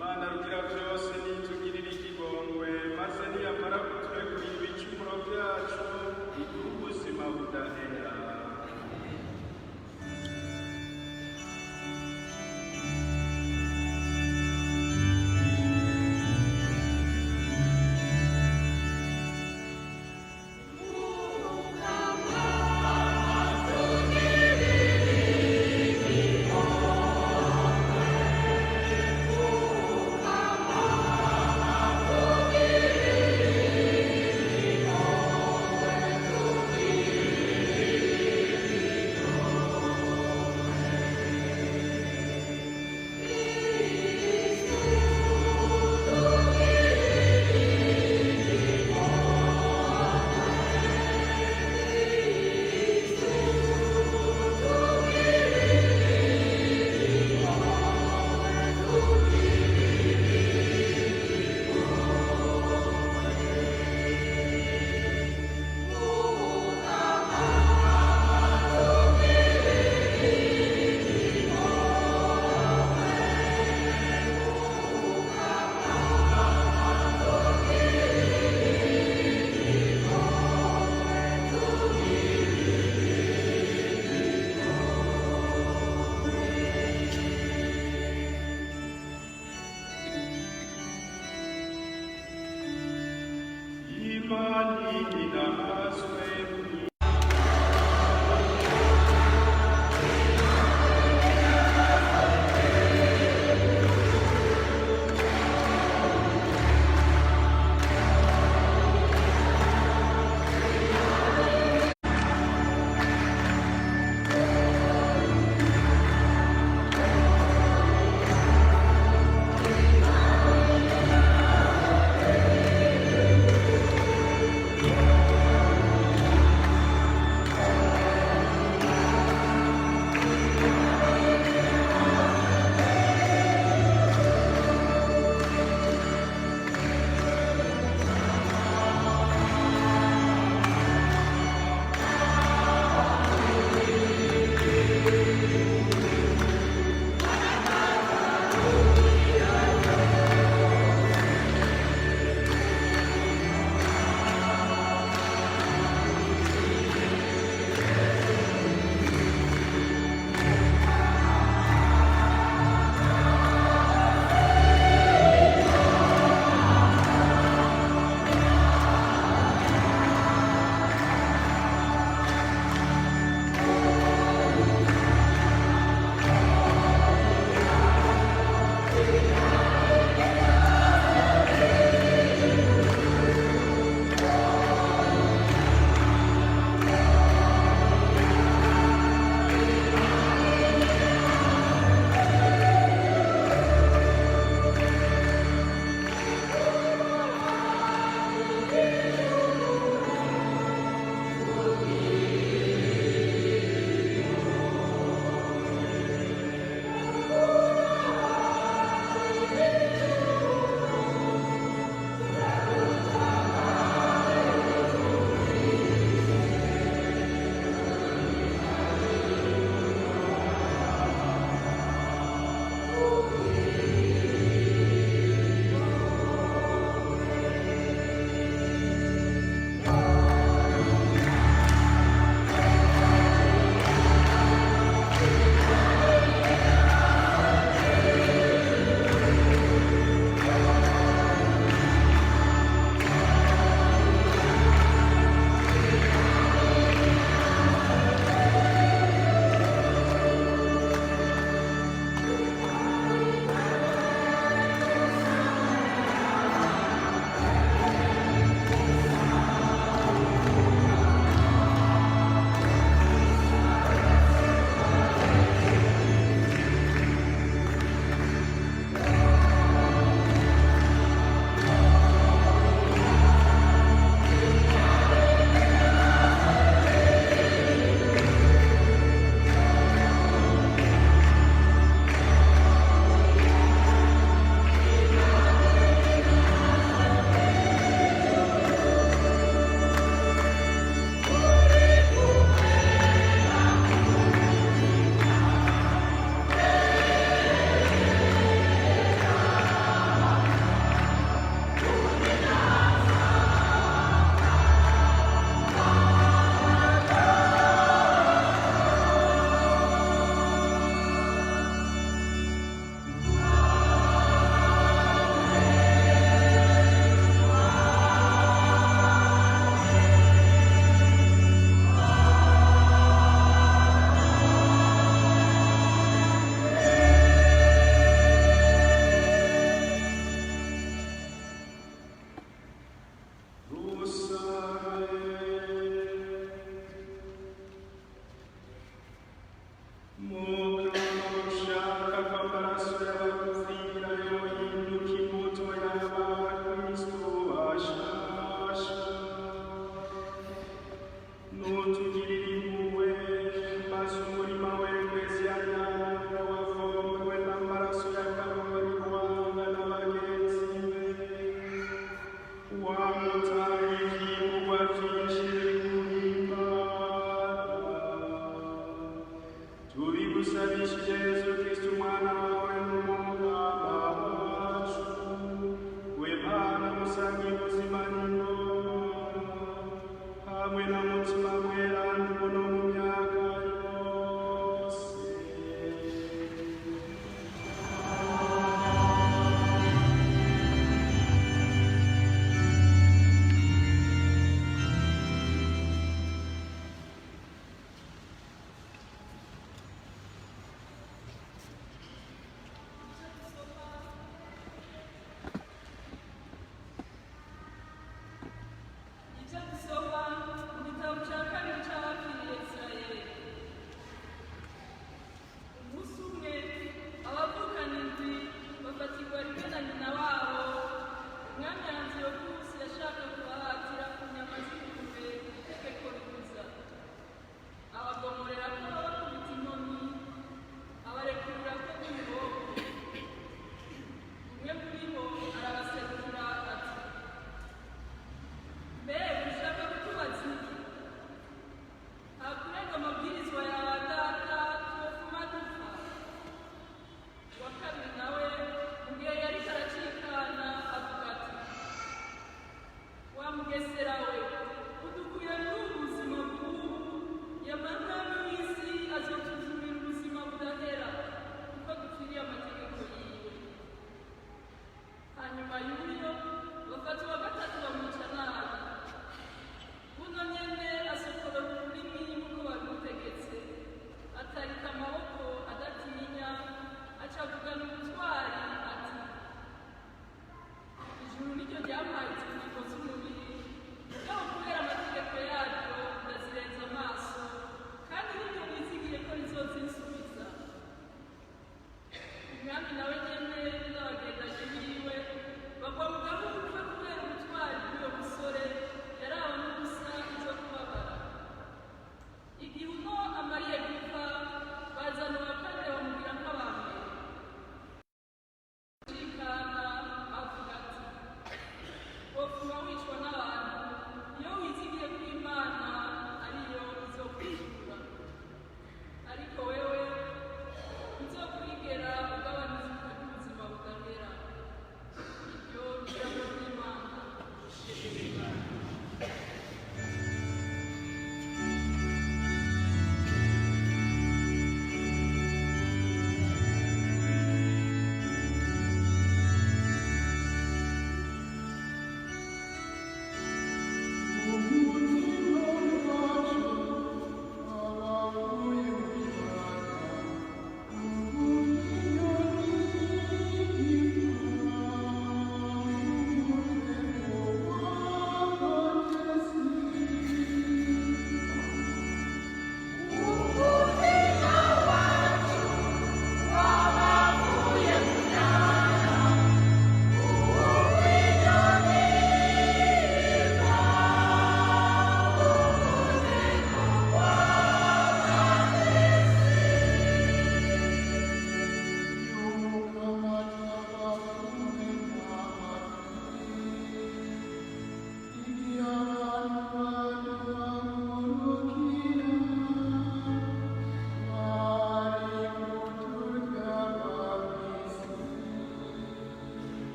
imana rugira byose nitugirire ikigongwe maze niyamara kuturekurira ibicumuro byacu iduhe ubuzima budahera.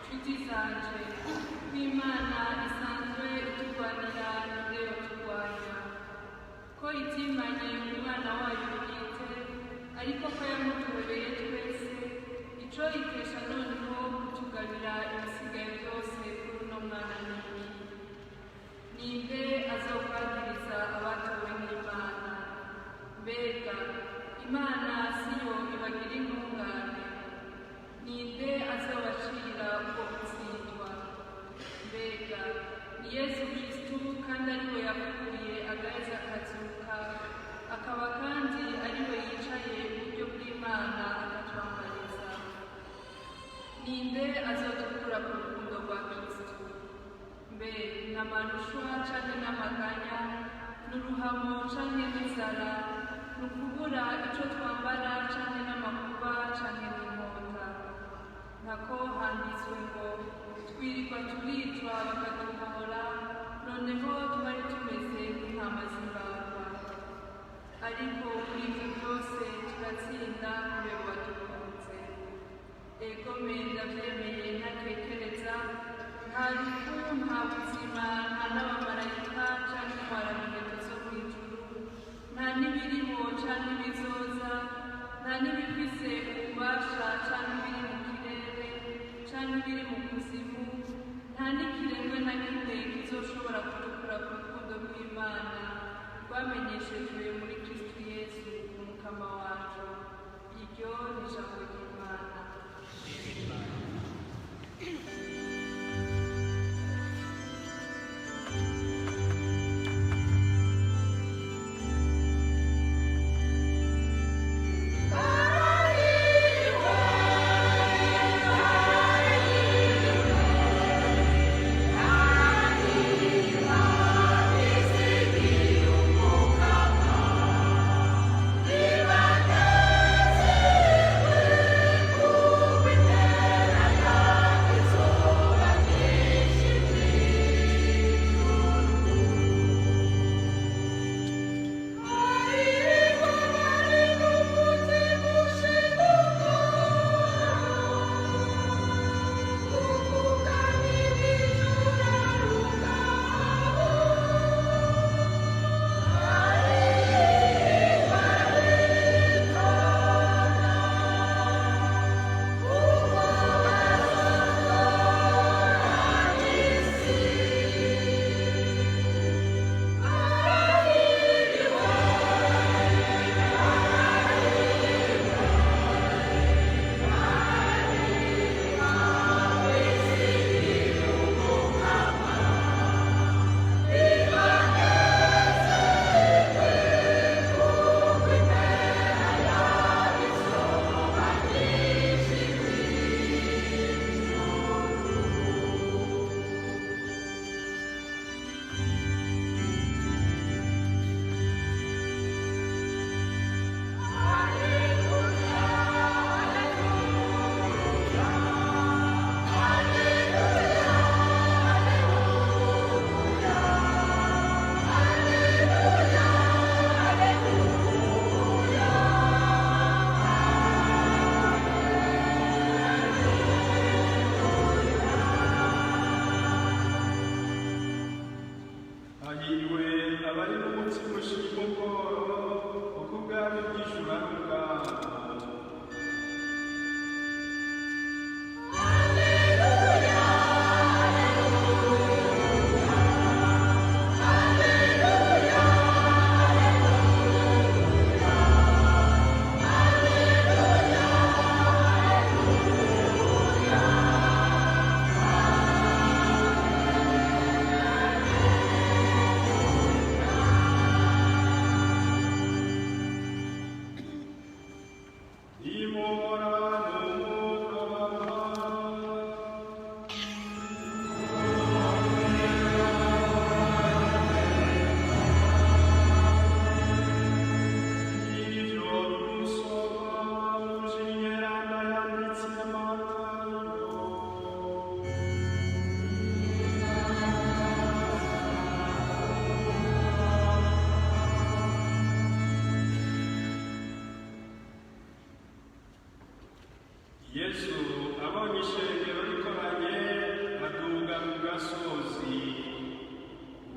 nshuti zanje kw'Imana isanzwe iturwanira n'iyo turwanya, ko itimanye umwana wayo bwite, ariko ko yamutubereye twese, ico itesha noneho kutugabira ibisigaye byose kuri uno mwana n'iki. Ninde azokwagiriza abatowe n'Imana? Mbega Imana siyo ibagira intungane? Ninde azobacira ubwo gutsindwa? Mbega ni Yesu Kristu, kandi ari we yapfuye agaheza akazuka, akaba kandi ari we yicaye iburyo bw'Imana akatwambariza. Ninde azotukura ku rukundo rwa Kristu? Mbe n'amarushwa canke n'amaganya, n'uruhamo canke n'inzara, n'ukubura ico twambara canke n'amakuba canke n'inkota? Ntako handitswe ngo twirirwa turicwa bakaduhora, noneho twari tumeze nk'intama z'imbagwa. Ariko muri ivyo byose turatsinda kubera uwadukunze. Egome ndavyemeye ntatekereza, nta rupfu, nta buzima, nta n'abamarayika canke intwaramiheto zo mw'ijuru, nta n'ibiriho canke ibizoza, nta n'ibifise ububasha canke ibiri mu kirere canke ibiri mu kuzimu, nta n'ikiremwe na kimwe kizoshobora kudukura ku rukundo rw'Imana rwamenyeshejwe muri Kristu Yesu umukama wacu. Iryo ni ijambo ry'Imana.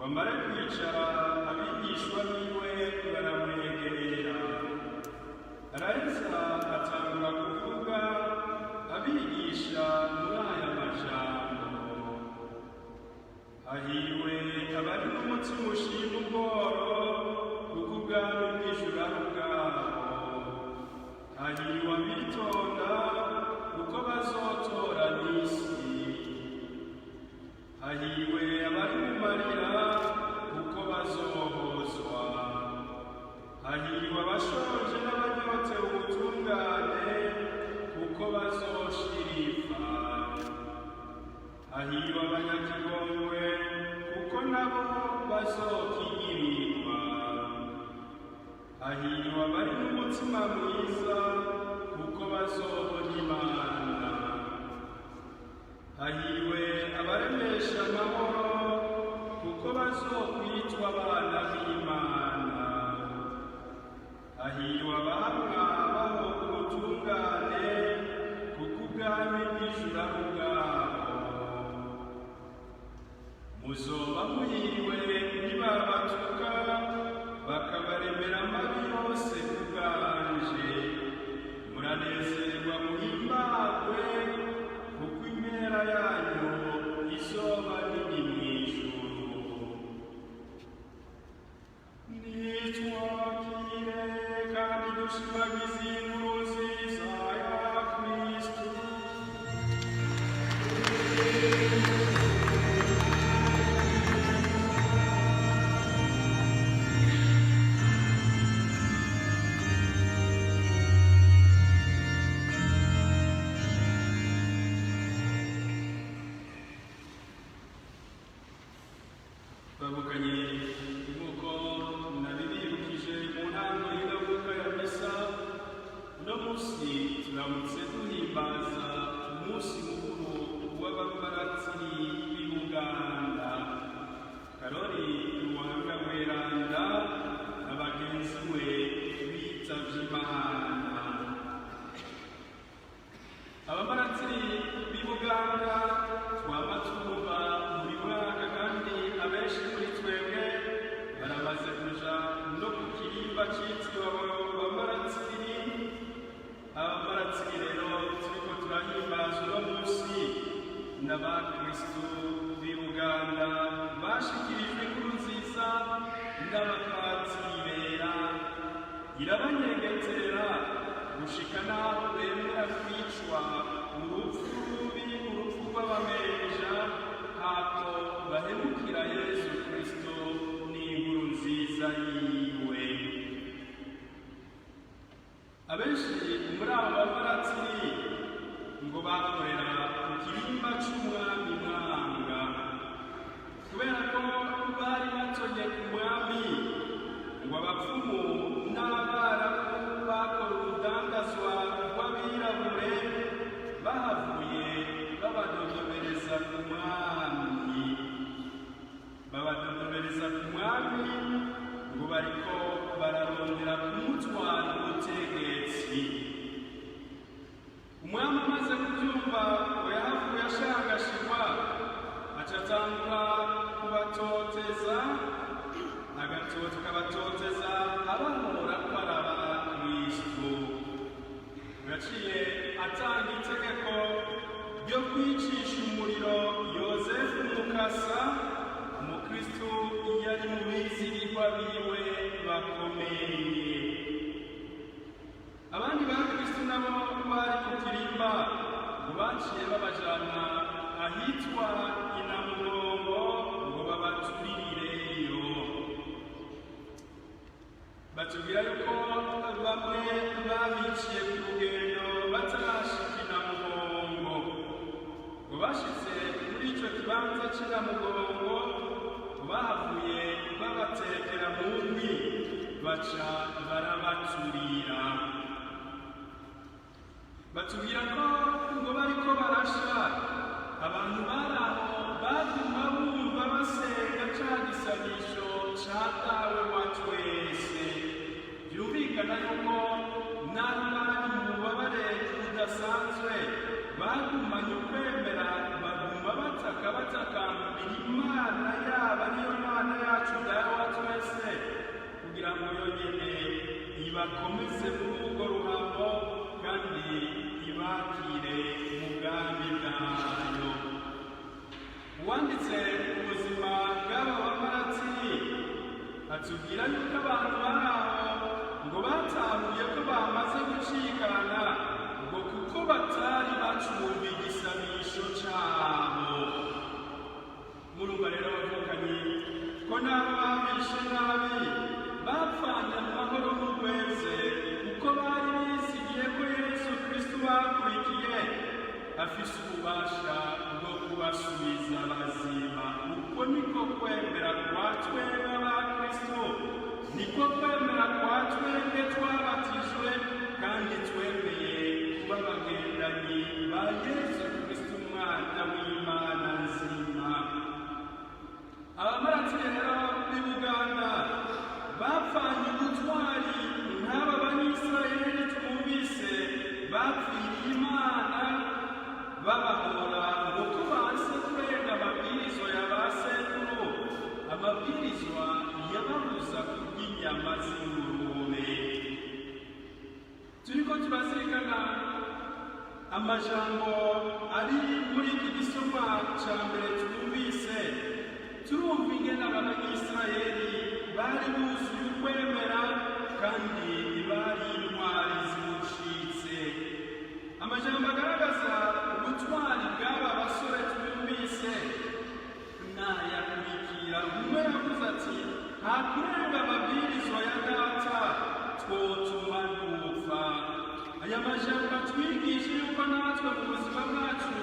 amare kwicara abigishwa biwe baramwegerera, araheza atangura kuvuga abigisha muri aya majambo: hahiriwe abari n'umutima ushima ubworo, kuko ubwami bw'ijuru ari ubwabo. Hahiriwe abitonda, kuko bazotora n'isi. Hahiriwe abari mu marira, kuko bazohozwa. Hahiriwe abashonje n'abanyotewe ubutungane, kuko bazoshirifa. Hahiriwe abanyakigongwe, kuko nabo bazokigirirwa. Hahiriwe abari n'umutima mwiza, kuko bazobona Imana. Hahiriwe abaremesha amahoro, kuko bazokwitwa abana b'Imana. Hahiriwe abahamwa baho ubutungane, kuko ubwami bw'ijuru ari ubwabo. Muzoba muhiriwe nibabatuka, bakabaremera amabi yose ku bwanje. Muranezerwa muhimbagwe, kuko impera yanyu izoba nini mw'ijuru. Nitwakire kandi dushimagize inkuru nziza ya Kristo. Twabukanye nk'uko nabibibukije mu ntango y'ingaruka ya misa, uno munsi turamutse duhimbaza umunsi mukuru w'abamaratiri b'i Buganda, Karori Ruhanga Mweranda na bagenzi we bitavye Imana. Abamaratiri b'i Buganda twama twumva buri mwaka, kandi abenshi muri twebwe baramaze kuja no ku kirimba citiriwe abamaratiri. Abamaratiri rero turiko turahimbaza uno munsi n'abakristu b'i Buganda bashikirijwe inkuru nziza n'abapatiri bera, irabanyengetera gushika n'aho bemera kwicwa urupfu rubi, urupfu rw'abamenja, hako bahemukira Yesu Kristo n'inkuru nziza yiwe. Abenshi muri abo bamaratiri ngo bakorera ku kirimba c'umwami Mwanga, kubera ko bari batonye ku mwami ngo abapfumu n'abarabu bakora urudandazwa rw'abirabure, bahavuye babadodobereza ku mwami. Babadodobereza ku mwami ngo bariko bararondera kumutwara ubutegetsi. Umwami amaze kubyumva ngo yahavuye ashangashirwa, acatangura kubatoteza, akabatoteza abahora ko ari abakristu. Yaciye atanga itegeko ryo kwicisha umuriro Yozefu Mukasa, umukristu yari mu bizigirwa biwe bakomeye. Abandi bakristu nabo bari ku kirimba ngo baciye babajana ahitwa Inamurongo ngo babaturireyo. Batubwira yuko bamwe babiciye ku rugendo batarashika Inamurongo, ngo bashitse muri ico kibanza c'Inamurongo bahavuye babatekera mu nkwi, baca barabaturira. Batubwira ko ngo bariko barasha, abantu baraho baguma bumva basenga ca gisabisho ca Dawe wa twese. Vyumvikana yuko n'abo bari mu bubabare budasanzwe bagumanye ukwemera, baguma batakambira Imana yabo ariyo Mana ibakomeze muri urwo ruhamo kandi ibakire mu bwami bwayo. Uwanditse ubuzima bw'aba bamaratiri atubwira yuko abantu bari aho ngo batahuye ko bamaze gucikana ngo kuko batari bacumba igisabisho cyabo. Murumva rero bavukanye ko n'abo babishe nabi bapfanye amahoro n'urweze kuko bari bisigiye ko Yesu Kristo bakurikiye afise ububasha bwo kubasubiza bazima. Uko niko kwemera kwa twebwe abakristo, niko kwemera kwa twebwe twabatijwe kandi twemeye kuba abagendanyi ba Yesu Kristo umwana w'Imana nzima. Abamaratiri rero b'i Buganda bapfanye ubutwari nk'aba banyisirayeli twumvise bapfiriye Imana babahora ngo tubanze kurenga amabwirizwa ya ba sekuru, amabwirizwa yababuza kurya inyama z'ingurube. Turiko turazirikana amajambo ari muri iki gisomwa ca mbere twumvise, turumva ingene abanyisirayeli bari buzuye ukwemera kandi bari intwari zimucitse. Amajambo agaragaza ubutwari bw'aba basore twumvise nayakurikira. Umwe yavuze ati nta kurenga amabwirizwa ya data twotuma dupfa. Aya majambo atwigisha yuko natwe mu buzima bwacu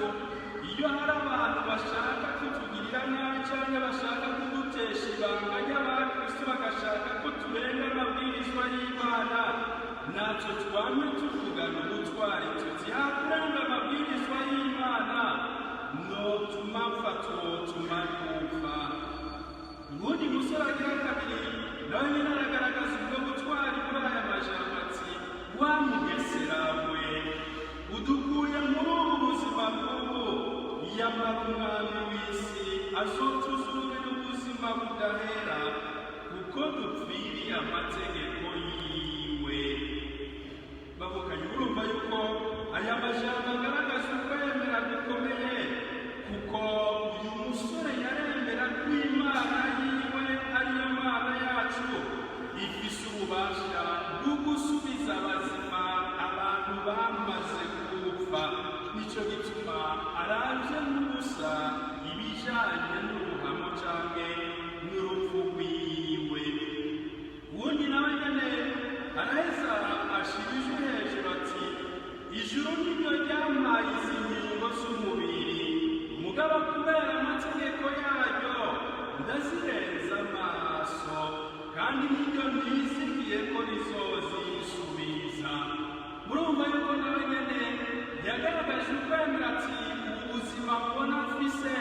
iyo hari abantu bashaka kutugirira nabi cyangwa bashaka kudutesha ibanga ry'abakristo bagashaka ko turenga amabwirizwa y'Imana, natwe twame tuvugana ubutwari tuti hakurenga amabwirizwa y'Imana notuma mpfa twotuma dupfa. Ubundi musore agira kabiri nawe nyine aragaragaza ubwo butwari muri aya majambo ati wa mugesera we udukuye muri ubu buzima bw'ubu, yamara umwami w'isi azotuzurira ubuzima budahera kuko dupfiriye amategeko yiwe. Bavukanye urumva yuko aya majambo agaragaza ukwemera gukomeye, kuko uyu musore yaremera ko Imana yiwe ariyo Mana yacu ifise ububasha bwo gusubiza abazima abantu bamaze gupfa. Nico gituma aravye n'ubusa ibijanye n'uruhamo canke n'urupfu rwiwe. Uwundi nawe nyene araheza ashirije hejuru ati ijuru niryo ryampaye izi ngingo z'umubiri, mugabo kubera amategeko yaryo ndazirenza amaso kandi niryo nizigiye ko rizozisubiza. Murumva yuko nawe nyene yagaragaje ukwemera ati ubu buzima mbona mfise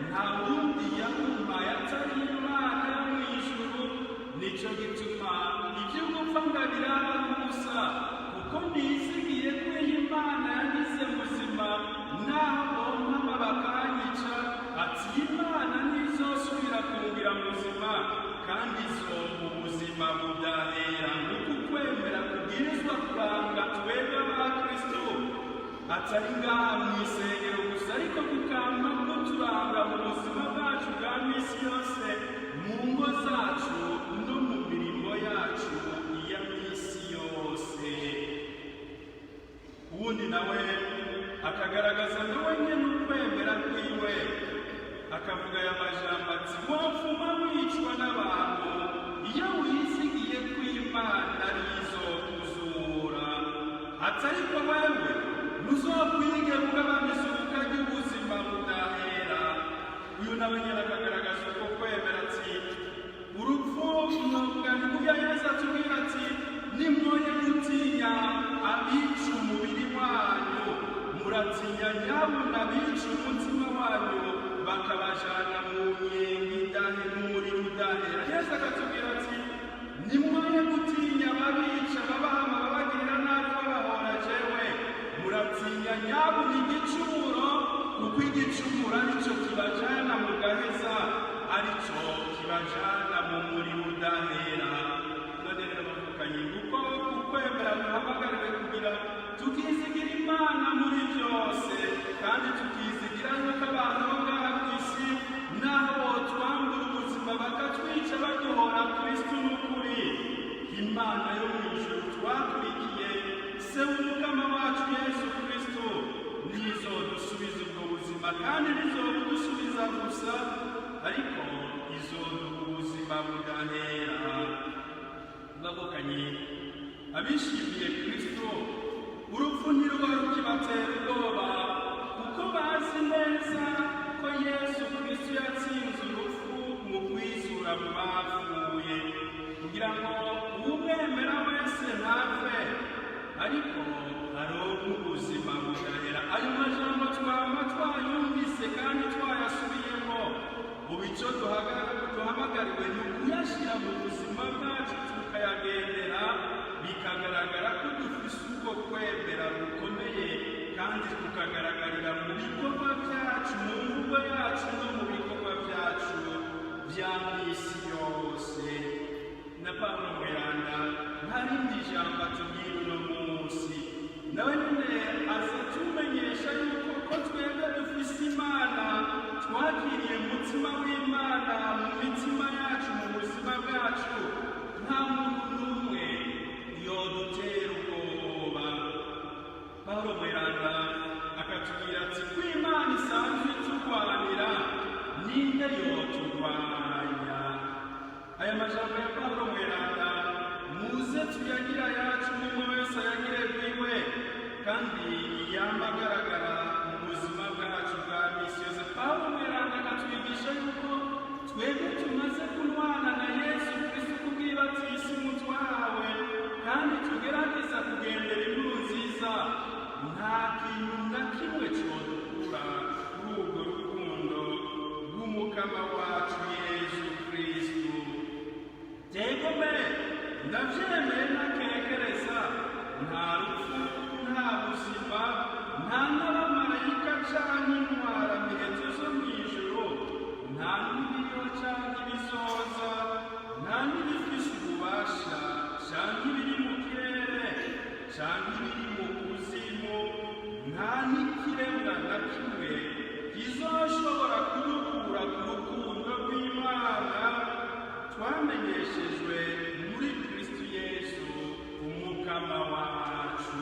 nta wundi yabumpaye atari Imana yo mw'ijuru. Nico gituma ibyo gupfa ngabiraba n'ubusa kuko nizigiye ko Imana yagize muzima naho bompama bakanyica. Ati Imana ntizosubira kungira muzima kandi izompa ubuzima budahera. Nuko ukwemera kubwirizwa kuranga twebwe abakristo, atari ngaha mw'isengero gusa ariko kukamba kuturanga mu buzima bwacu bwa misi yose, mu ngo zacu no mu mirimo yacu ya misi yose. Uwundi nawe akagaragaza nawe nyene ukwemera kwiwe, akavuga aya majambo ati wopfuma wicwa n'abantu iyo wizigiye ko Imana rizokuzura. Atariko wewe ntuzokwige kugabaniza ubuka ry'ubuzima budahera. Uyu nawe nyene akagaragaza uko kwemera ati urupfu nobwani kuya Yesu atubwira ati nimwoye gutinya abica umubiri wanyu, muratinya nyabuna abica umutima wanyu bakabajana mu nyenga idahe n'umuriro udahera. Yesu akatubwira ati nimwoye gutinya ababica babahama babagirira nabi babahora jewe, muratinya nyabuna igicumuro kuko igicumuro arico kibajana mu gaheza, arico kibajana mu muriro udahera. None rero bavukanye kuko kwemera duhamagariwe kugira tukizigira Imana muri byose, kandi tukizigira yuko abantu bo ngaha ku isi naho botwambura ubuzima bakatwica baduhora Kristo n'ukuri, Imana yo mu ijuru twakurikiye se w'umukama wacu Yesu Kristo nizodusubiza ubwo buzima, kandi ntizobudusubiza gusa ariko izoduha ubuzima budahera. Babukanye abishimiye Kristo urupfu ntirwo rukibatera ubwoba, kuko bazi neza ko Yesu Kristo yatsinze urupfu mu kwizura mu bapfuye, kugira ngo uwumwemera wese ntapfe ariko aronke ubuzima budahera. Ayo majambo twama twayumvise kandi twayasubiyemo, ubu icyo duhamagariwe ni ukuyashyira mu buzima bwacu tukayagendera, bikagaragara ko dufise ubwo kwemera gukomeye, kandi tukagaragarira mu bikorwa byacu, mu mvugo yacu no mu bikorwa byacu bya misi yose. Na Pawulo mweranda nta rindi jambo atubwira uno munsi, nawe nyine aza tumenyesha yuko ko twebwe dufise Imana, twakiriye umutima w'Imana mu mitima yacu, mu buzima bwacu, nta muntu n'umwe yodutera ubwoba. Pawulo mweranda akatubwira ati ko Imana isanzwe iturwanira, ninde yoturwanya? Aya majambo ya Pawulo mweranda muze tuyagira yacu, umwe wese ayagire rwiwe, kandi yamagaragara mu buzima bwacu bwa misi yose. Pawulo mweranda akatwigisha yuko twebwe tumaze kunwana na Yesu Kristo kubw'ibatisimu twahawe, kandi tugerageza kugendera inkuru nziza, nta kintu na kimwe cyodukura kuri urwo rukundo rw'umukama wacu Yesu Kristo. Tego mbere ndavyemeye ntakekereza, nta rupfu, nta buzima, nta n'abamarayika canke intwara miheto zo mw'ijuru, nta n'ibiriho canke ibizoza, nta n'ibifise ububasha canke ibiri mu kirere canke ibiri mu kuzimu, nta n'ikiremwa na kimwe kizoshobora kudukura ku rukundo rw'Imana twamenyeshejwe muri Kristo Yesu umukama wacu.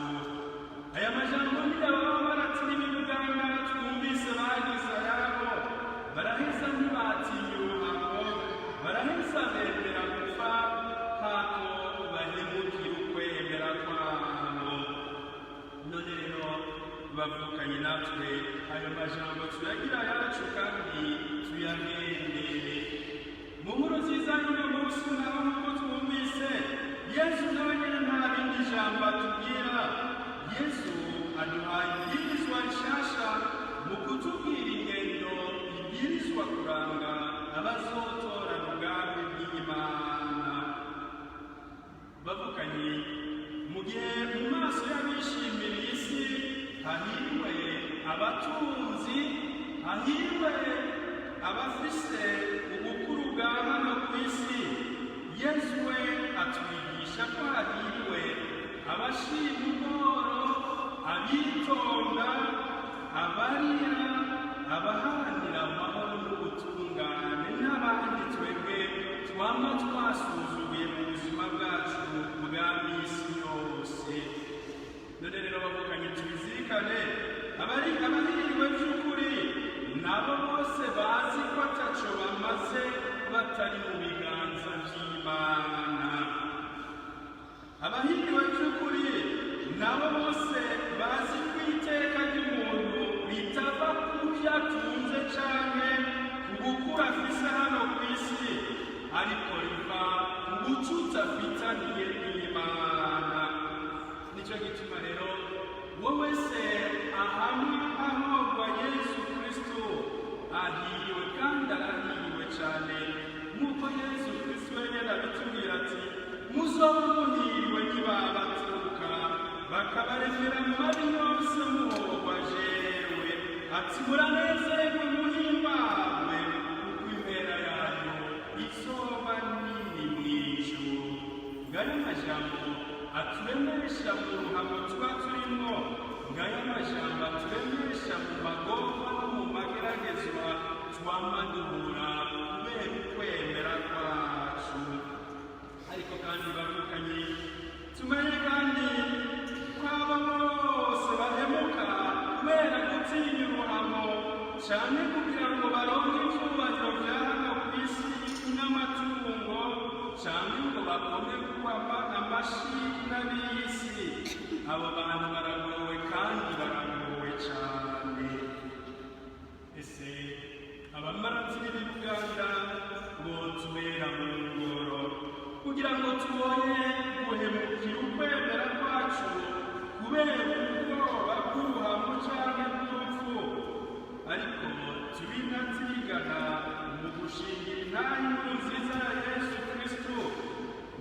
Aya majambo niyo baba baratira ibibuganga twumvise bagize ayabo, baraheza ntibatinya uruhago, baraheza bemera gupfa hako bahemukira ukwemera kwabo. None rero bavukanye natwe ayo majambo tuyagira yacu kandi tuyagendere. Mu nkuru nziza y'uno munsi naho nk'uko twumvise, Yesu nawe nyine nta rindi jambo atubwira. Yesu aduhaye ibwirizwa rishasha mu kutubwira ingendo ibwirizwa kuranga abazotora ubwami bw'Imana. Bavukanye mu gihe mu maso y'abishimira isi hahirwe abatunzi, hahirwe abafise ubukuru bwa hano ku isi, Yesu we atwigisha ko hahirwe abashima ubworo, abitonda, abarira, abaharanira amahoro n'ubutungane, n'abandi twebwe twama twasuzuguye mu buzima bwacu bwa misi yose. None rero bavukanye tubizirikane, abahiriwe by'ukuri nabo bose bazi ko ataco bamaze batari mu biganza by'Imana. Abahiriwe by'ukuri nabo bose bazi ko iteka ry'umuntu ritava ku byo atunze canke ku gukura afise hano ku isi, ariko riva ku bucuti afitaniye n'Imana. Nico gituma rero uwo wese ahamwa ahogwa Yesu Kristo ahiriwe, kandi arahiriwe cane, nk'uko Yesu Kristo wenyene abitubwira ati muzoba muhiriwe nibabatuka bakabaremera mu mabi yose muhogwa jewe, ati muranezerwe muhimbarwe, kuko impera yanyu izoba nini mw'ijuru. Ngayo majambo aturemere twama duhura kubera ukwemera kwacu. Ariko kandi bavukanye tumenye kandi kwaba bose bahemuka kubera gutinya uruhamo cyane kugira ngo baronke ivyubahiro vya hano ku isi n'amatungo cyane ngo bakome kubamba amashi n'ab'isi. Abo bantu baragowe kandi baragowe cyane. Ese abamaratsi b'ibibuganda ngo tubera mu ngoro kugira ngo tubone guhemukira ukwemera kwacu kubera ubwoba bw'uruhamo canke bw'urupfu, ariko tubinatigana mu gushingira intahe inkuru nziza ya Yesu Kristo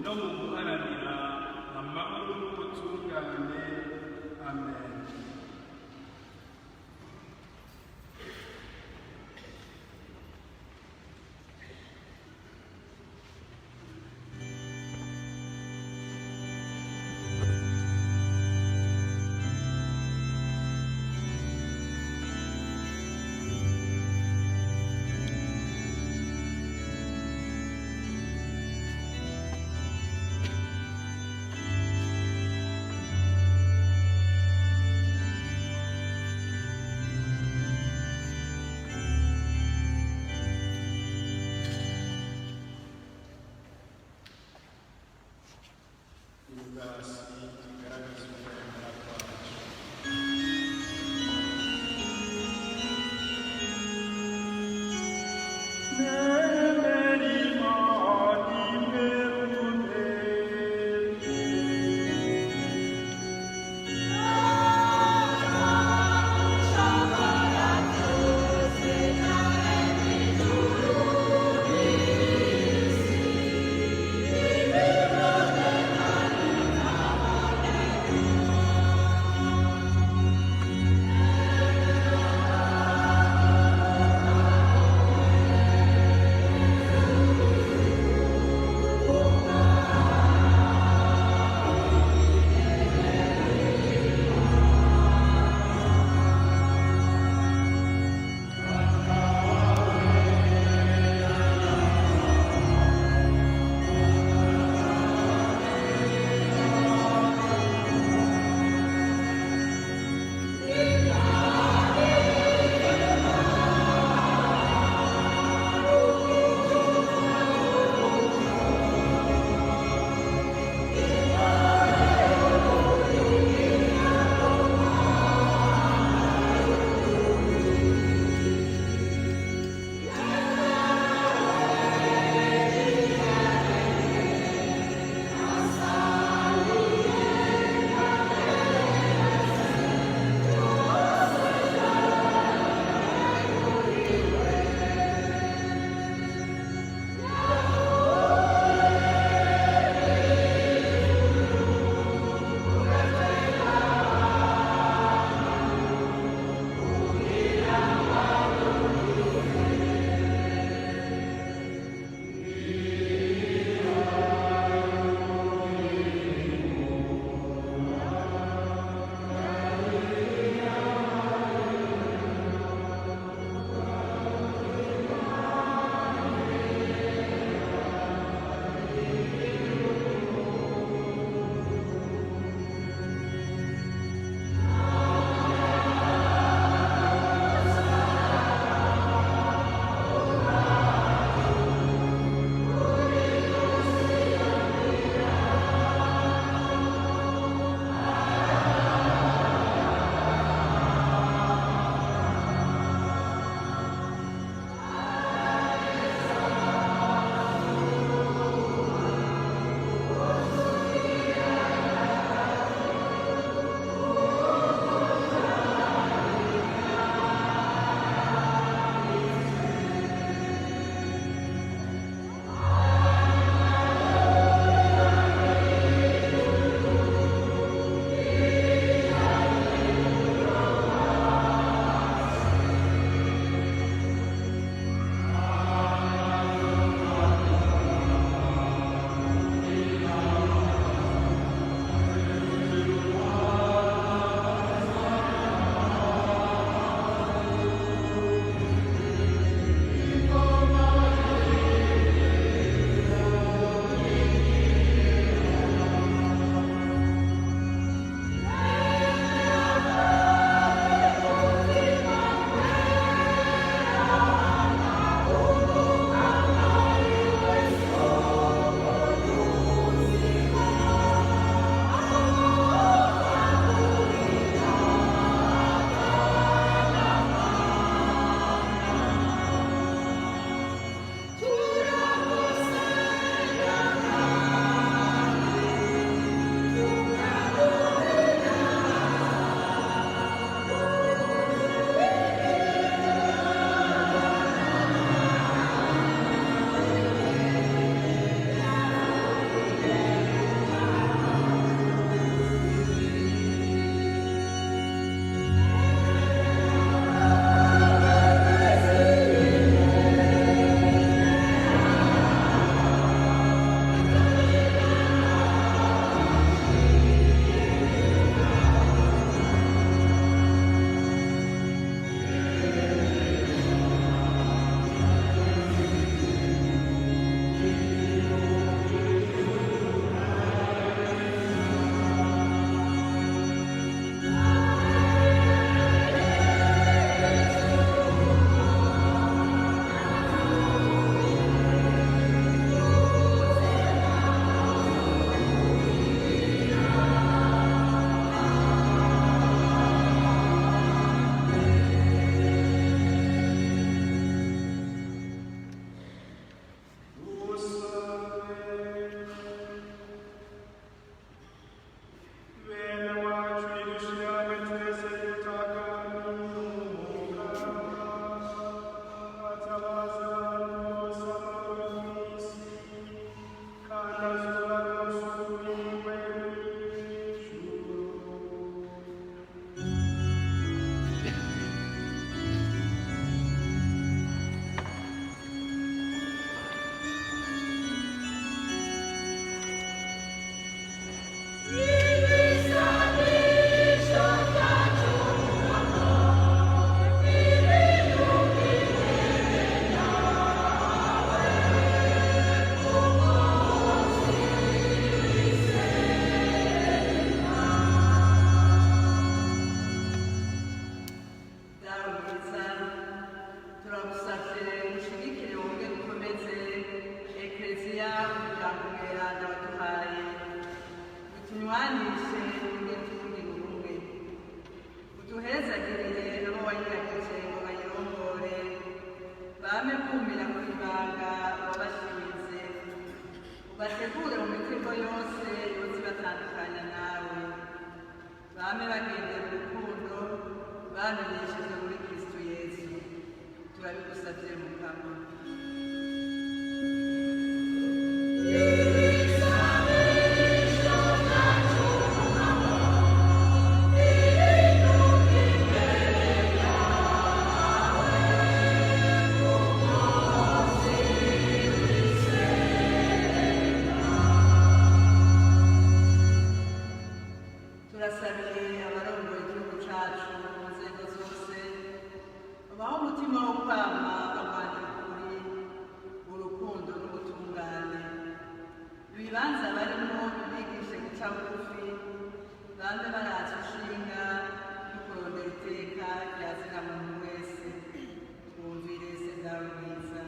no mu guharanira amahoro n'ubutungane. Amen. bame bumira ku ibanga wabashinze, ubategure mu mitego yose yoza ibatandukanya nawe, bame bagendera urukundo bamenyesheje muri Kristo Yesu. Turabigusabye Mukama. Turasabiye abarongoye igihugu cacu mu nzego zose, babaho umutima wo kwama barwanira ukuri, urukundo n'ubutungane. Ibibanza barimo bibigishe guca bugufi, bambe baraza inshinga no kurondera iteka rya zina muntu wese. Twumvire se dawe mwiza.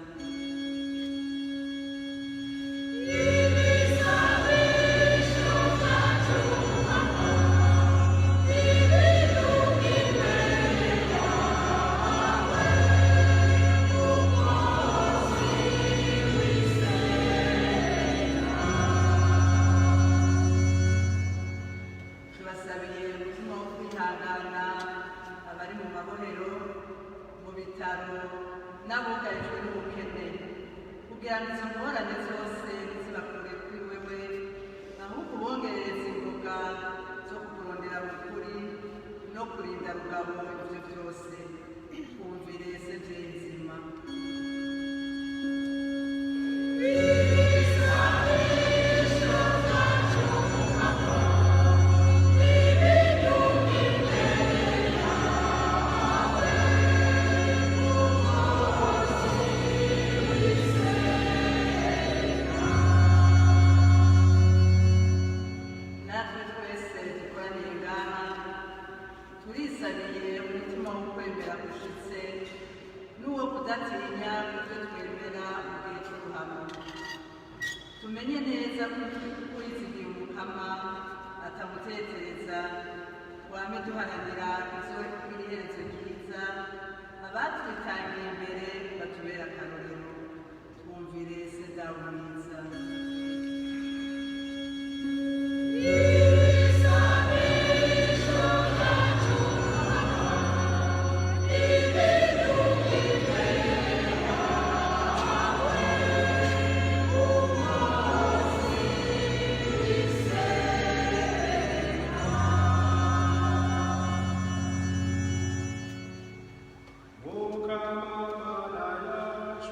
Tubasabiye umutima wo kwihangana abari mu mabohero, mu bitaro n'abugarijwe n'ubukene, kugira ngo izo ngorane zose ntizibakure kuri wewe, ahubwo ubongerereze ingoga zo kukurondera mu kuri no kurinda rugabo ibyo byose. Twumvire se nzima. Natwe twese dukoraniye ngaha turisaniye umutima wo kwemera gushitse n'uwo kudatinya kubyo twemera mu gihe cy'uruhamo. Tumenye neza ko twizigiye Umukama atamutetereza, wame duharanira iherezo ryiza, abatwitangiye imbere batubera akarorero. Twumvire se dawe mwiza. Mukama Mana yacu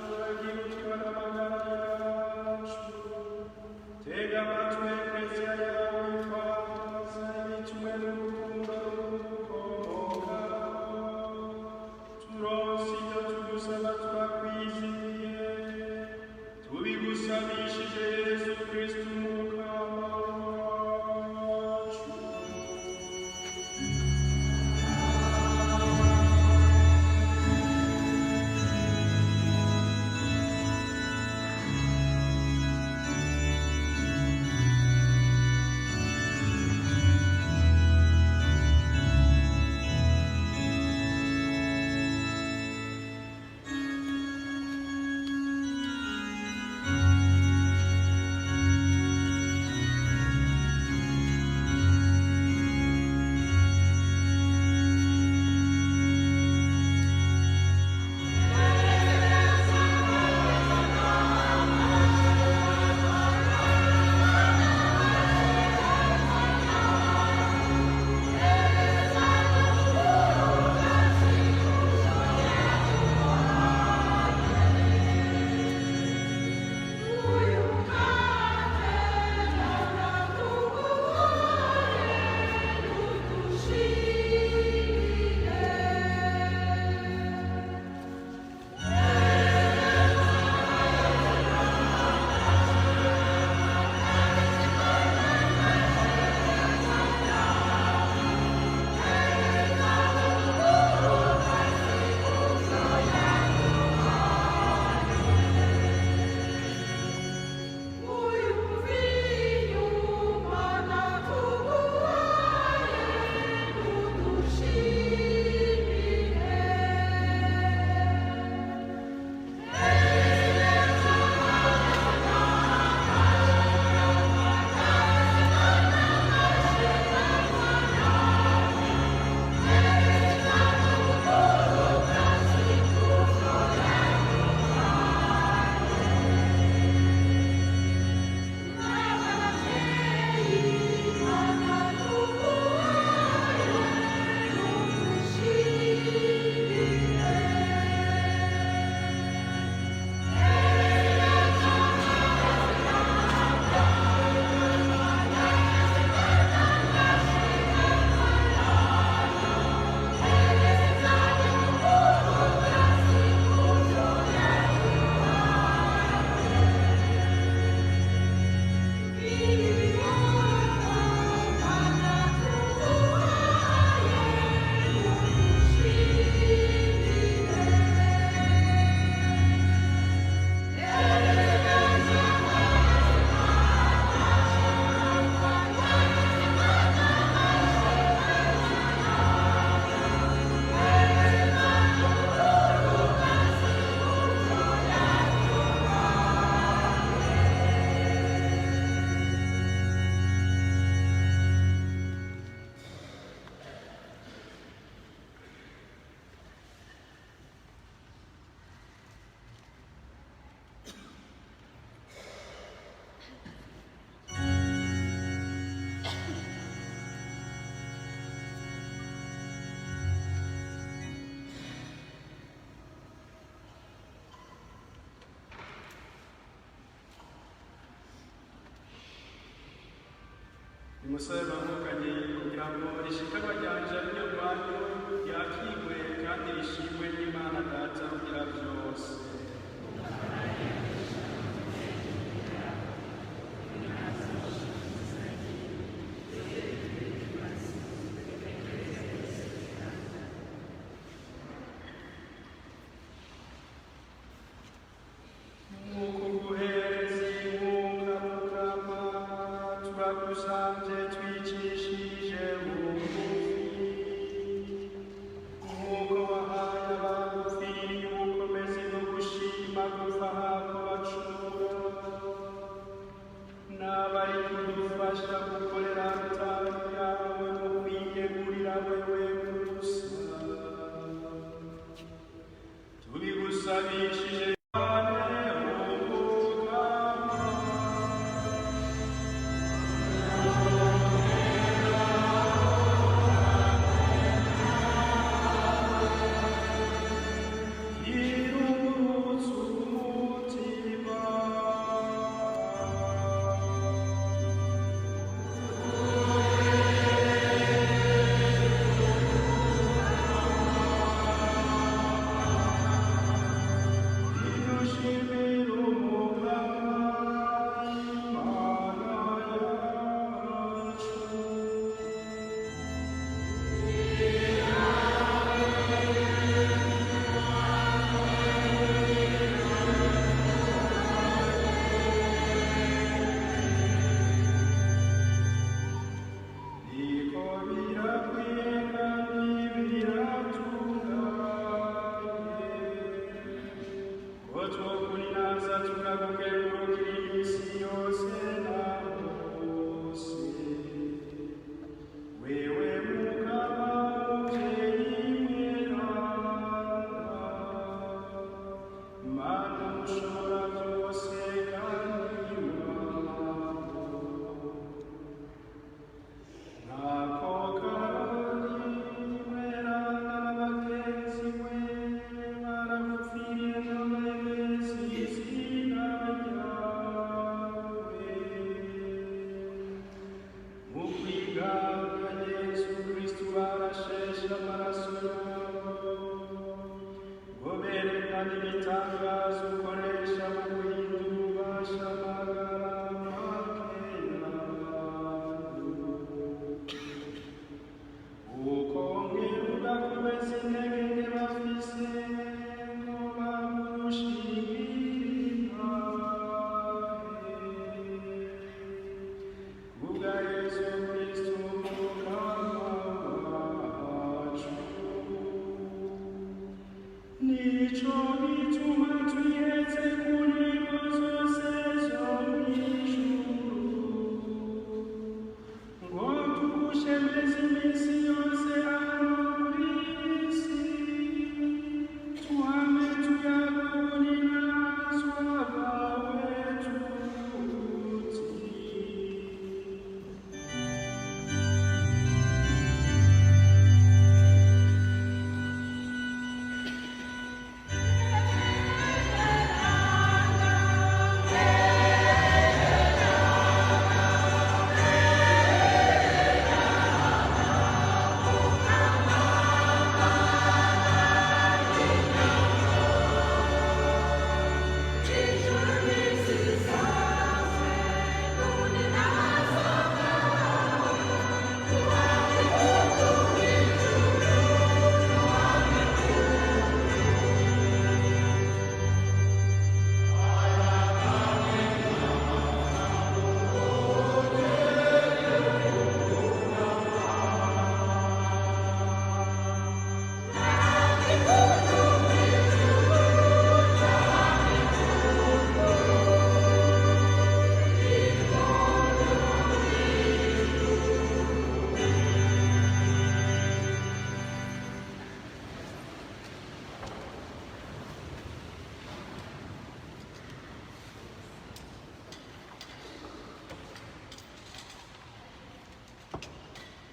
musabe bavukanye kugira ngo rishikanwa ryanje ryo rwanyu ryakigwe kandi rishimwe n'Imana Data rugira byose.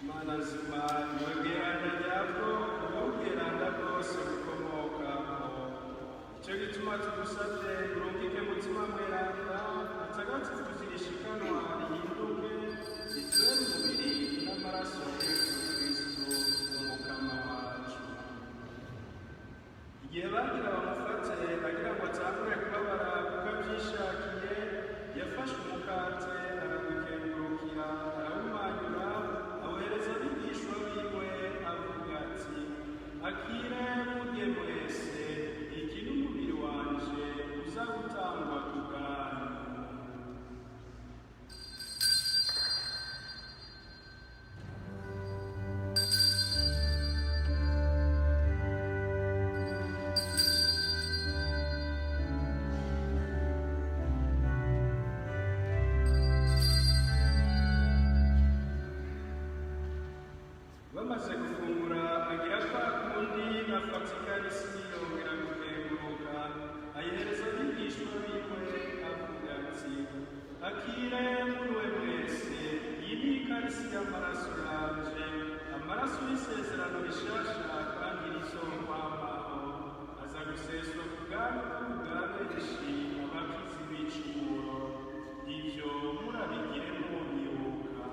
Mana nzima nibabwirana nyabwo ububwirana bwose bukomokaho. Icyo gituma tugusabye urungike mutima mweranda atagatifu zirishikanwa rihinduke ritwere umubiri bamaze gufungura agira kwa kundi afata ikarisi yongera gukenguruka ayihereza abigishwa biwe avuga ati akire muri we mwese iyi ni ikarisi y'amaraso yanje amaraso y'isezerano rishasha kandi rizokwamaho aza guseswa ku bwami bwa benshi abakizi b'icumuro ibyo murabigire mubyibuka.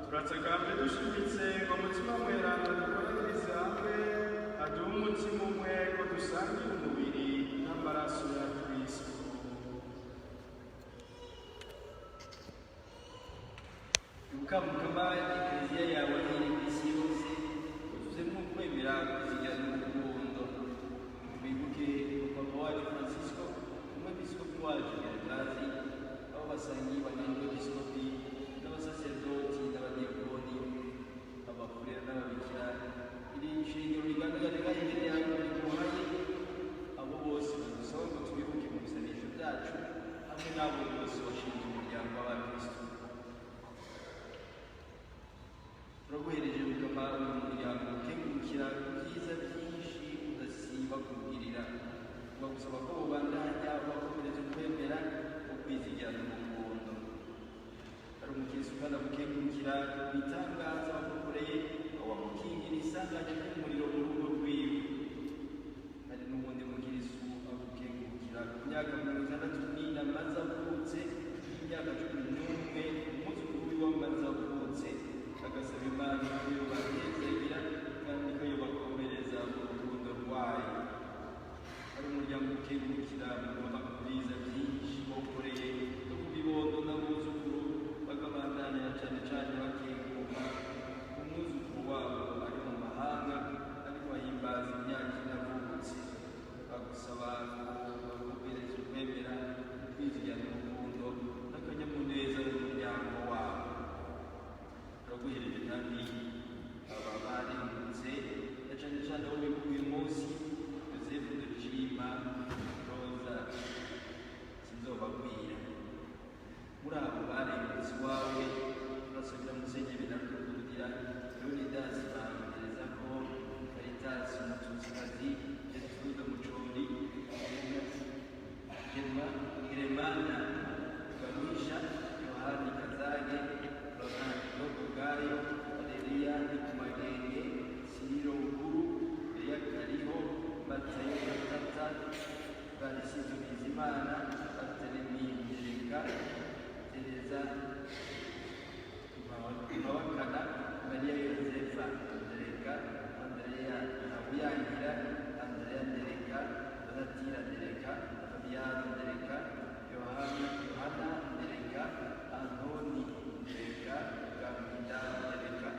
Turatsagambye dushimitse ngo umutima mweranda dukoranyirize hamwe aduhe umutima umwe ko dusangira umubiri n'amaraso ya Kristo. Mukama ekleziya yawe iri ku isi yose utuzemo kwemera kuzijyana n'urukundo bibuke papa wacu Francisco umwepiskopi wacu Gervazi abo basangiye bagenda episkopi n'abasaserdoti n'abadiyakoni abakurera n'ababikira iri shingiro rigaragara imbere yawe rimuhaye abo bose badusaba ngo tubibuke mu bisabisho byacu hamwe n'abo bose bashinzwe umuryango w'abakristo. Turaguhereje Mukama uyu muryango ukengurukira ibyiza byinshi udasiba kubwirira bagusaba ko ubandanya bakomereza ukwemera ukwizigira n'urukundo ari umukristo kandi agukengurukira ibitangaza wamukoreye wamukingira isanganya ry'umuriro mu rugo rwiwe hari n'ubundi mukristo agukengurukira ku myaka 64 amaze avutse y'imyaka 11 umwuzukuru wiwe amaze avutse agasaba Imana ko yobatezagira kandi ko yobakomereza urukundo rwayo ari umuryango ukengurukira mu makuriza byinshi bawukoreye no ku bibondo n'abuzukuru bakabandanira cyane cyane bakenguruka umwuzukuru wabo ari mu mahanga ariko bahimbaza imyaka inavutse bagusaba ko bakomereza ukwemera kwizigira n'urukundo n'akanyamuneza mu muryango wabo. Turaguhereje kandi aba barengutse na cyane cyane aho bibuka uyu munsi Yosefu Dushima Roza sinzobabwira muri abo barengutse iwawe turasubira musenyeri narukurugira Leonidas bangereza ko Caritas Umututsikazi Gertrude Mucombi Germana Garuhisha Yohani Kazage Ronaldo Gayo Valeria Nikumagenge Siriro Ukuru Elia Kariho Matayo Matata Barisizo Bizimana Bartelemi Njereka Tereza Mawakana Maria Yosefa Njereka Andrea Nabuyangira Andrea Njereka Donatila Njereka Fabiano Njereka Yohana Njereka Antoni Njereka Gamida Njereka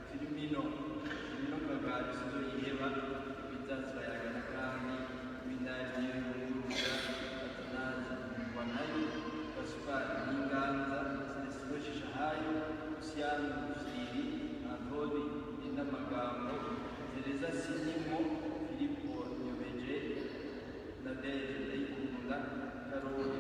Filipino Kagari Sizo Yiheba Bitatsi Bayagana kandi Binari Y'Uruga Atanazi Wanayo Gaspar N'Inganza Celestino Shishahayo Luciano Musiri Antoni N'Amagambo Teresa Sinimo Filipo Nyobeje Nadege Ndayikunda Karoli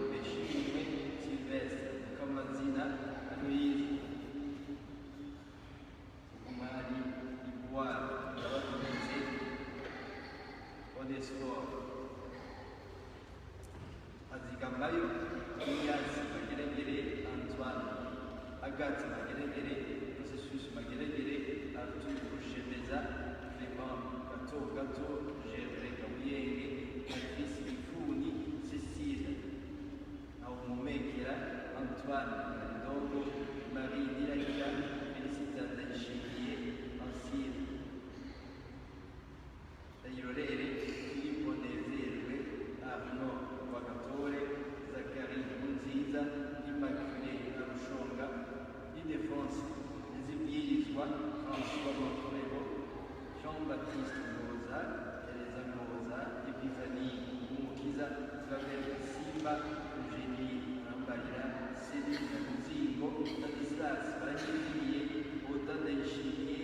Mayo, Elias Mageregere, Antoine, Agathe Mageregere, Processus Mageregere, Arthur Rushemeza, Clément Gato, Gervais Kabuyenge, Patrice Bifuni, Cécile Aumomekera, Antoine Ndongo, Marie Niragira, Félicita Ndayishimiye, Ancile Ndayirorere, Philippe Nezerwe, Arnaud Rwagatore, Zachary Nkurunziza, Immaculée Arushonga, Ildefonse Nzibwirizwa, François Makorero, Jean-Baptiste Ngoza, Teresa Ngoza, Epiphanie Umukiza, Flavien Simba, Eugénie Rambarira, Céline Muzingo, Stanislas Baranyiriye, Oda Ndayishimiye,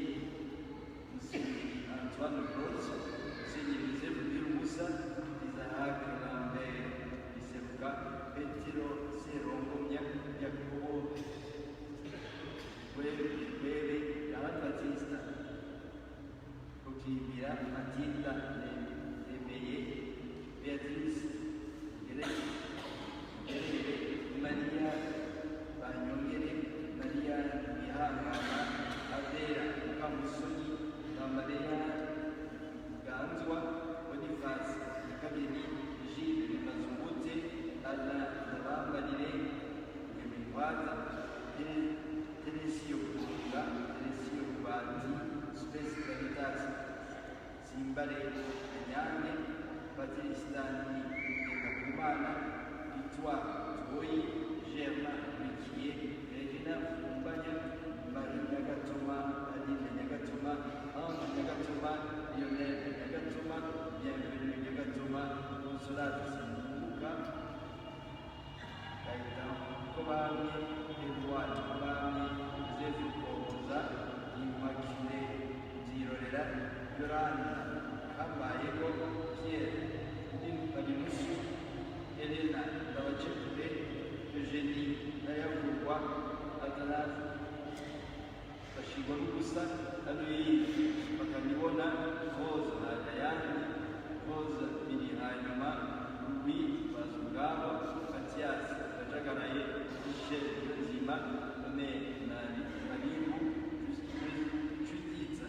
Musenyeri Antoine Rose, Musenyeri Joseph Birubusa, Isaac Lambert Biseruka, Petero Serongomya, Yakobo Webe, Yohani Batista, Rukibira, Matilda Nemeye, Beatrice Gerere, Maria Banyongere, Maria Mihangana, Adera Mukamusoni, Maria Ganzwa, Boniface Kabiri, Gilles Mazungute, Alain Ndabambarire, Nyamihwaza, Teresio Kunga, Teresio Rubati, Space Caritas, Simbare Nyange, Patristani Ngendakumana, Victoire Toyi, Germain Riquier, Regina Fumbanya, Marie Nyagatuma, Aline Nyagatuma, Ange Nyagatuma, Lionel Nyagatuma, Bienvenue Nyagatuma, Consolate Simbuka, Gaëtan Kobami, Edouard Kobami, Joseph Koza, Immaculée Nzirorera, Yorana Kambayego, Pierre Balimusu, Elena Ndabacekure, Eugénie Ndayavurwa, Athanase Bashirwa n'ubusa, Aloyizi Bakanibona, Rose Ntagayandi, Rose Biri Hanyuma, Louis Bazungabo, Mathias Gajagaraye, Michel Nzima, René Narimbu, Judith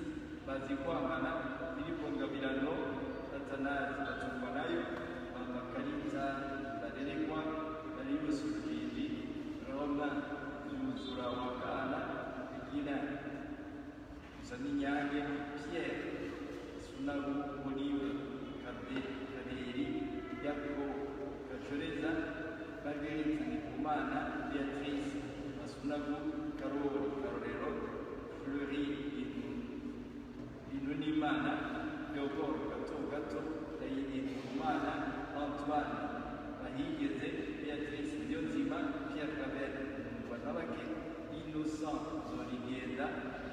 Bazikwamana, Philippe Ngabirano, Athanase Batumwanayo, Mama Kalita Barerekwa, Darius Rugindi, Romain Zuzura Wakana, Regina Musaninyange, Pierre Sunaru Olive Kaberi, Jacob Gajoreza, Marguerite Ndikumana, Beatrice Masunagu, Karorero, Fleury Inunimana, Leopold Gato, Daïdi Ndikumana, Antoine Bahigeze, Beatrice Niyonzima, Pierre Cabel Mwanabake, Innocent Zolingenda,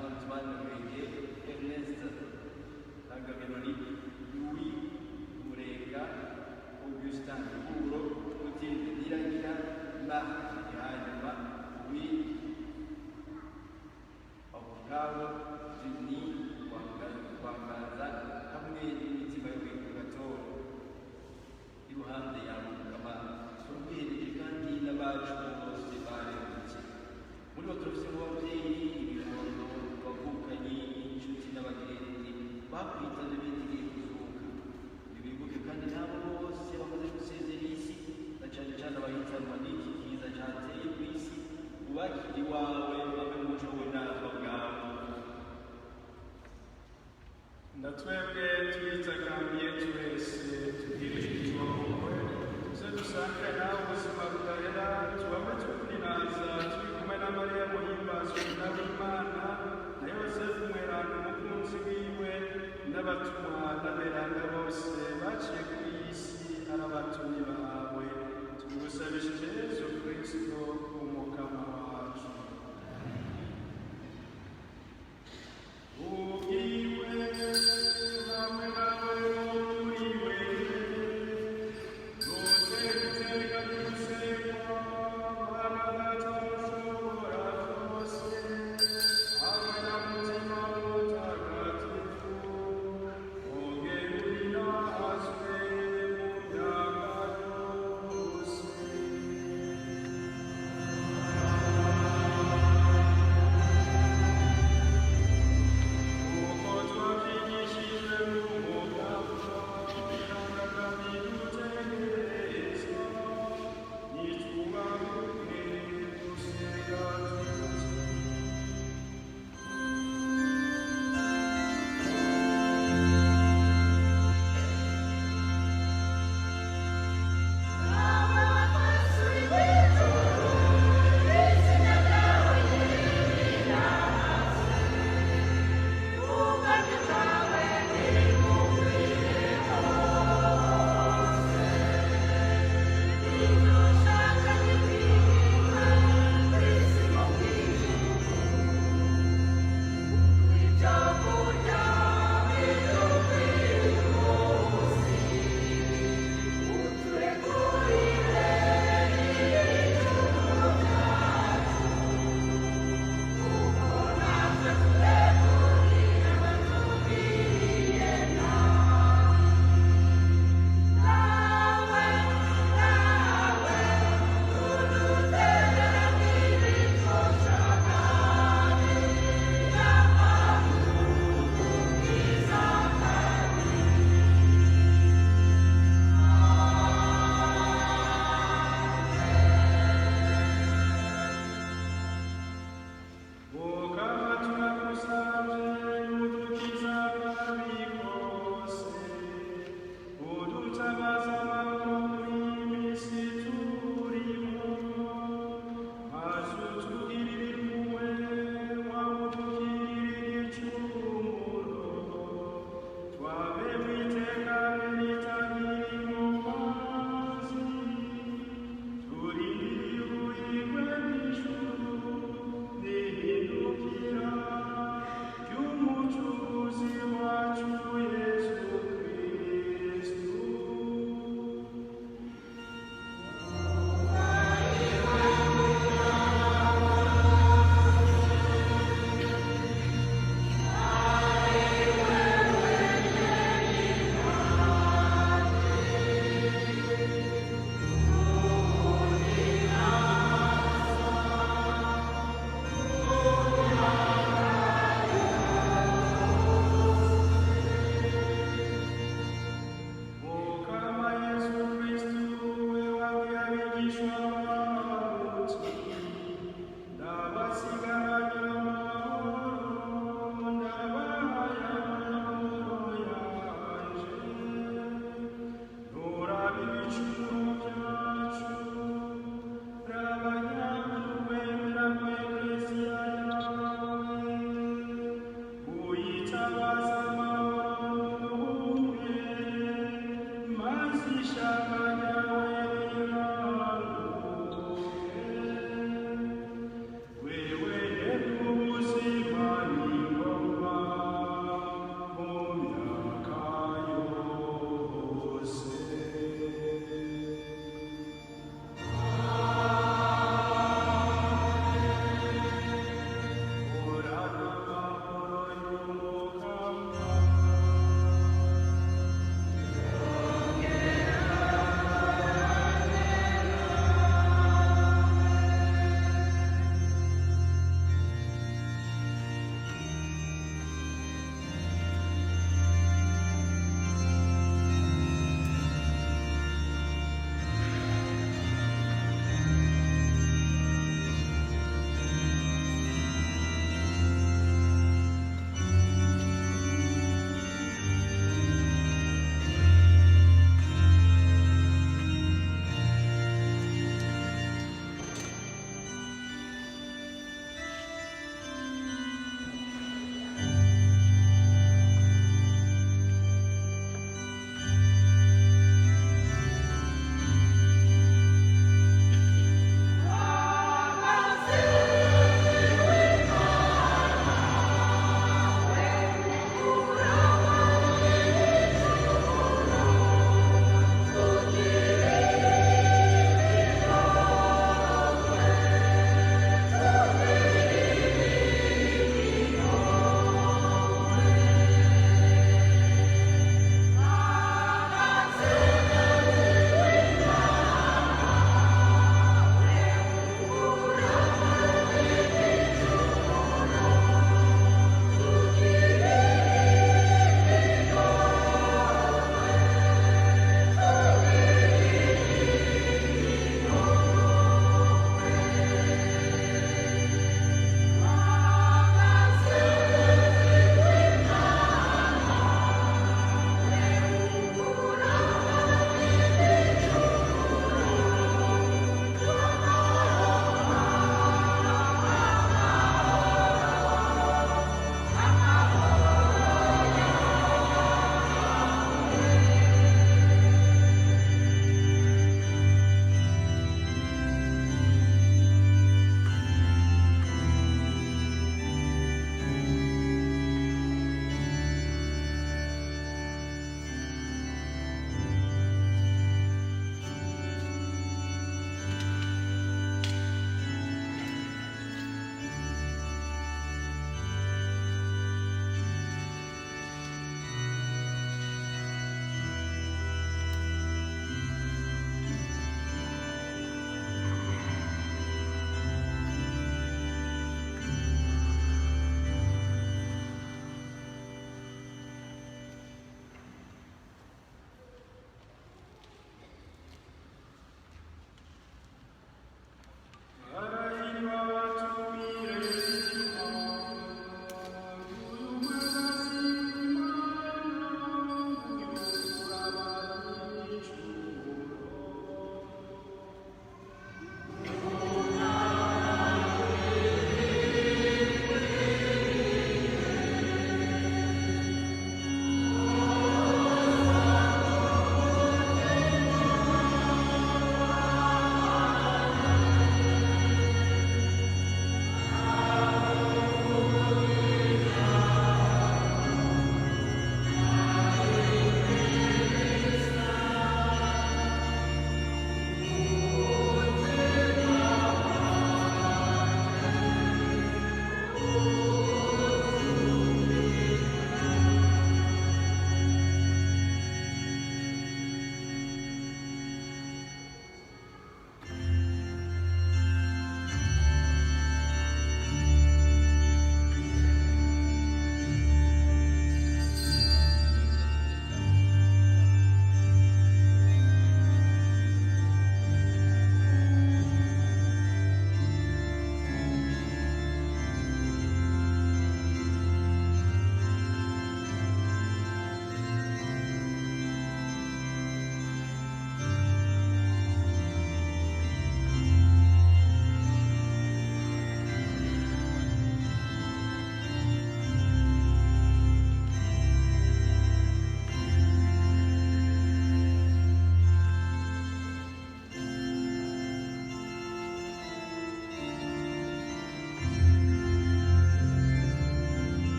Antoine Rege, Ernest Tagameloni, Louis Murega, Augustin Bourreau, Clotilde Niragira, Marc Hanyuma, Louis Abugabo, Denis Wangaza, hamwe n'imitima y'Urwibutso iruhande yawe mukama turubwirije kandi n'abacu bose barengutse muri bo turafise ababyeyi, ibibondo, abavukanyi, inshuti n'abagenzi bakwitana bigiye kuzuka. Bibuke kandi n'abo bose bamaze gusezera isi, na cane cane abahitanwa n'iki kiza cateye kw'isi, ubakire iwawe babe umuco w'inazwa bwawe. Natwebwe turitakambye twese tubwirizwa wowe tuze dusange nawe ubuzima budahera, tubabe tukuninaza turi kumwe na Mariya muhimbazwa nawe Imana, na Yosefu mweranda umukunzi wiwe, n'abatumwa n'aberanda bose baciye kuri iyi si ari abatumyi bawe, tugusabishije Yesu Kristo umukama wacu. Amen.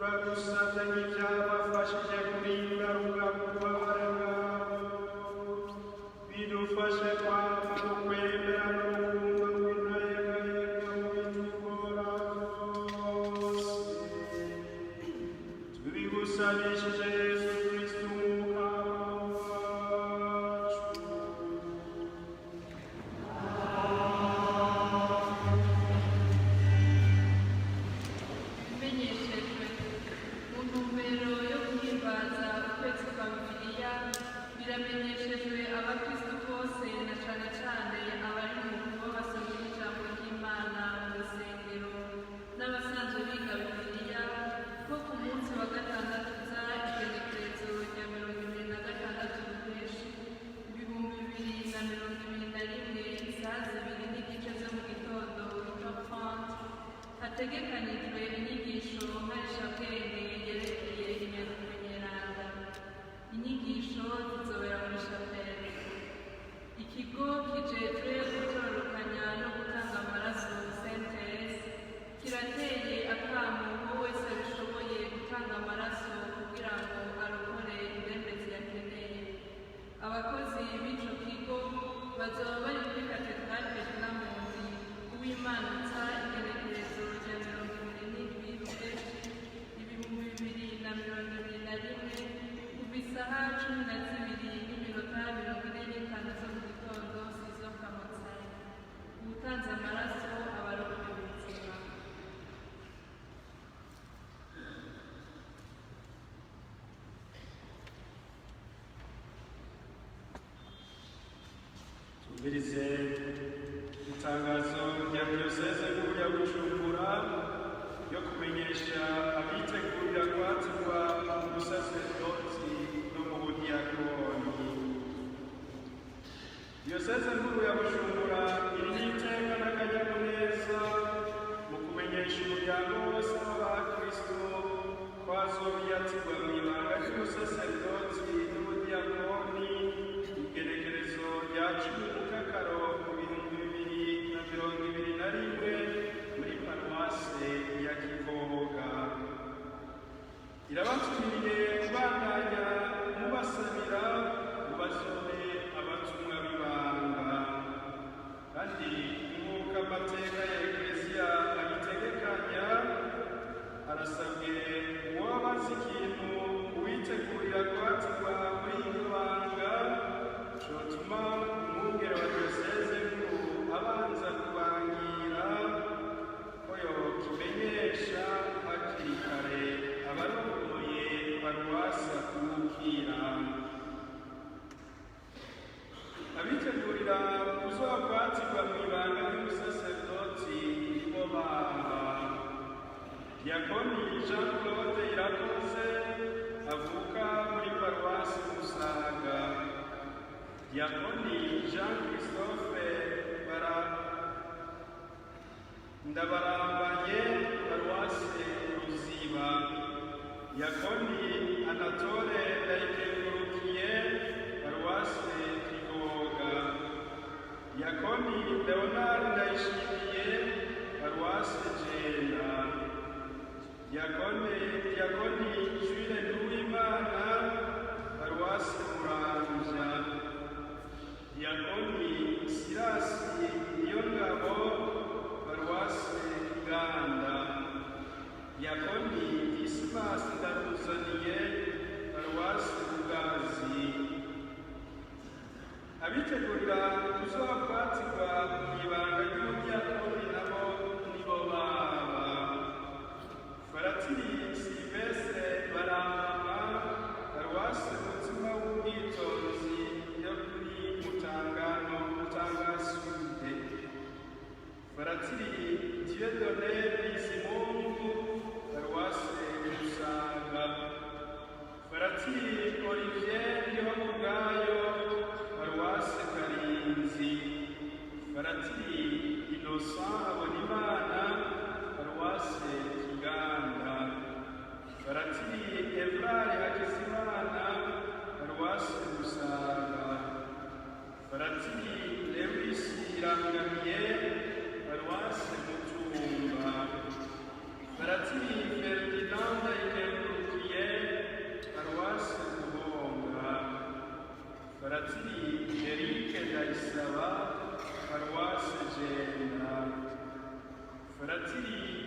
turagusabye nk'ibyabafashije kurinda rugabubabare bwabo bidufashe kwama mu kwemera n'urukundo rw'intayegayenga mu bitugora byose tubigusabishije Yesu Kristo umukama wacu. Bimenyeshejwe mu ntumbero yo guhimbaza ukwezi kwa Bibiliya, biramenyeshejwe abakristo bose na cane cane abari mu rugo basoma ijambo ry'Imana mu rusengero n'abasanzwe biga Bibiliya ko ku munsi wa gatandatu uza igenekerezo rya 26 Ruheshi 2021 isaha 2:30 zo mu gitondo witwa Font hategekanijwe inyigisho nkarishabwenge yerekeye inyandiko nyeranda. Inyigisho zizobera muri shapeli. Ikigo kijejwe gutororokanya no gutanga amaraso CNTS kirateye akamo uwo wese abishoboye gutanga amaraso kugira ngo arokore indembe ziyakeneye. Abakozi b'ico kigo bazoba bari kuri katedrali Betlehemundi uw'imanutsa igenekerezo rya 27 Ruheshi 2021 kuva isaha 12:45 zo mu gitondo sizo Kamotsari. Uwutanze amaraso aba arokoye ubuzima. Tumvirize itangazo rya Diyoseze nkuru ya Bujumbura yo kumenyesha abitegurira kwatirwa mu busaserdoti no mu budiyakoni. Diyoseze nkuru ya Bujumbura iri n'iteka n'akanyamuneza mu kumenyesha umuryango wose w'abakristo kwazobiyatirwa mu ibanga ry'ubusaserdoti n'ubudiyakoni igenekerezo rya 10 Mukakaro 2021 muri paruwase ya Kivoga. Irabatumiriye kubandanya mubasabira mubazone abatumwa b'ibanga, kandi nk'uko amateka ya Ekleziya abitegekanya arasabwe uwaba azi ikintu uwitegurira kwatirwa muri iryo banga cotuma umwungere wa Diyoseze nkuru abanza kubangira ko yokimenyesha hakiri kare abarongoye paruwasi akukira. Abitegurira kuzokwatirwa mu ibanga ry'ubusaserdoti nibo baba Diakoni Jean Claude Irakoze avuka muri paruwasi Musaga, Diakoni Jean Christophe Ndabarambanye paruwasi Ruziba, Diakoni Anatole Ndayikengurukiye paruwasi Kivoga, Diakoni Leonard Ndayishimiye paruwasi Jenda, Diakoni Jules Nduwimana paruwasi Muramvya, Diakoni Sirasi Niyongabo paruwasi Uganda, Diakoni Dismas Ndaruzaniye paruwasi Bugazi. Abitegurira kuzokwatirwa mu ibanga ry'ubudiyakoni nabo nibo baba Faratiri Silvestre Barambama paruwasi Mutima w'Ubwitonzi yo kuri Mutanga Sud, Faratiri Dieudonné Bizimungu paruwasi Musaga, Faratiri Olivier Ndihomubwayo paruwasi Karinzi, Faratiri Innocent patiri